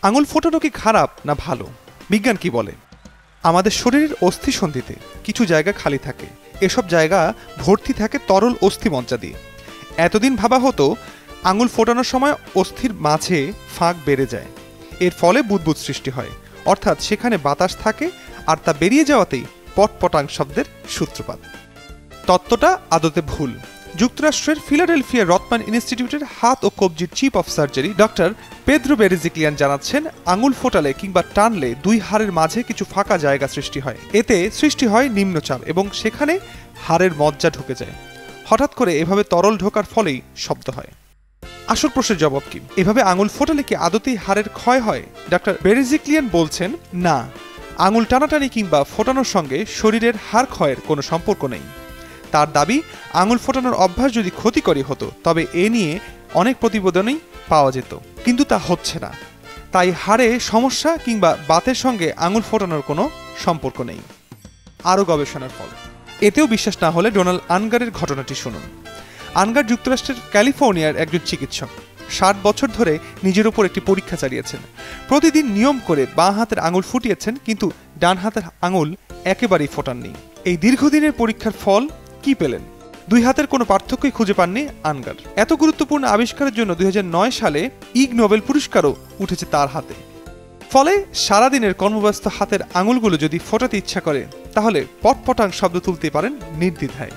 আঙুল ফোটানো কি খারাপ না ভালো? বিজ্ঞান কি বলে? আমাদের শরীরের অস্থিসন্ধিতে কিছু জায়গা খালি থাকে, এসব জায়গা ভর্তি থাকে তরল অস্থিমজ্জা দিয়ে। এতদিন ভাবা হতো আঙুল ফোটানোর সময় অস্থির মাঝে ফাঁক বেড়ে যায়, এর ফলে বুদবুদ সৃষ্টি হয়, অর্থাৎ সেখানে বাতাস থাকে আর তা বেরিয়ে যাওয়াতেই পটপটাং শব্দের সূত্রপাত। তত্ত্বটা আদতে ভুল। যুক্তরাষ্ট্রের ফিলাডেলফিয়ার রথমান ইনস্টিটিউটের হাত ও কবজির chief of surgery doctor Pedro Beredjiklian জানাচ্ছেন, আঙুল ফোটালে কিংবা টানলে দুই হাড়ের মাঝে কিছু ফাঁকা জায়গা সৃষ্টি হয়। এতে সৃষ্টি হয় নিম্নচাপ এবং সেখানে হাড়ের মজ্জা ঢুকে যায়। হঠাৎ করে এভাবে তরল ঢোকার ফলেই শব্দ হয়। আসল প্রশ্নের জবাব কি? এভাবে আঙুল ফোটালে কি আদতেই হাড়ের ক্ষয় হয়? ডক্টর বেরেজিক্লিয়ান বলছেন, না, আঙুল টানাটানি কিংবা ফোটানোর সঙ্গে শরীরের হাড় ক্ষয়ের কোনো সম্পর্ক নেই। তার দাবি, আঙুল ফোটানোর অভ্যাস যদি ক্ষতিকরী হতো তবে এ নিয়ে অনেক প্রতিবেদনই পাওয়া যেত, কিন্তু তা হচ্ছে না। তাই হাড়ে সমস্যা কিংবা বাতের সঙ্গে আঙুল ফোটানোর কোনো সম্পর্ক নেই। আরও গবেষণার ফল। এতেও বিশ্বাস না হলে ডোনাল্ড আনগারের ঘটনাটি শুনুন। আনগার যুক্তরাষ্ট্রের ক্যালিফোর্নিয়ার একজন চিকিৎসক। 60 বছর ধরে নিজের উপর একটি পরীক্ষা চালিয়েছেন। প্রতিদিন নিয়ম করে বাঁ হাতের আঙুল ফুটিয়েছেন, কিন্তু ডান হাতের আঙুল একেবারেই ফোটাননি। এই দীর্ঘদিনের পরীক্ষার ফল কি পেলেন? দুই হাতের কোনো পার্থক্যই খুঁজে পাননি আনগার। এত গুরুত্বপূর্ণ আবিষ্কারের জন্য 2009 সালে ইগ নোবেল পুরস্কারও উঠেছে তার হাতে। ফলে সারাদিনের কর্মব্যস্ত হাতের আঙুলগুলো যদি ফোটাতে ইচ্ছা করে তাহলে পটপটাং শব্দ তুলতে পারেন নির্দ্বিধায়।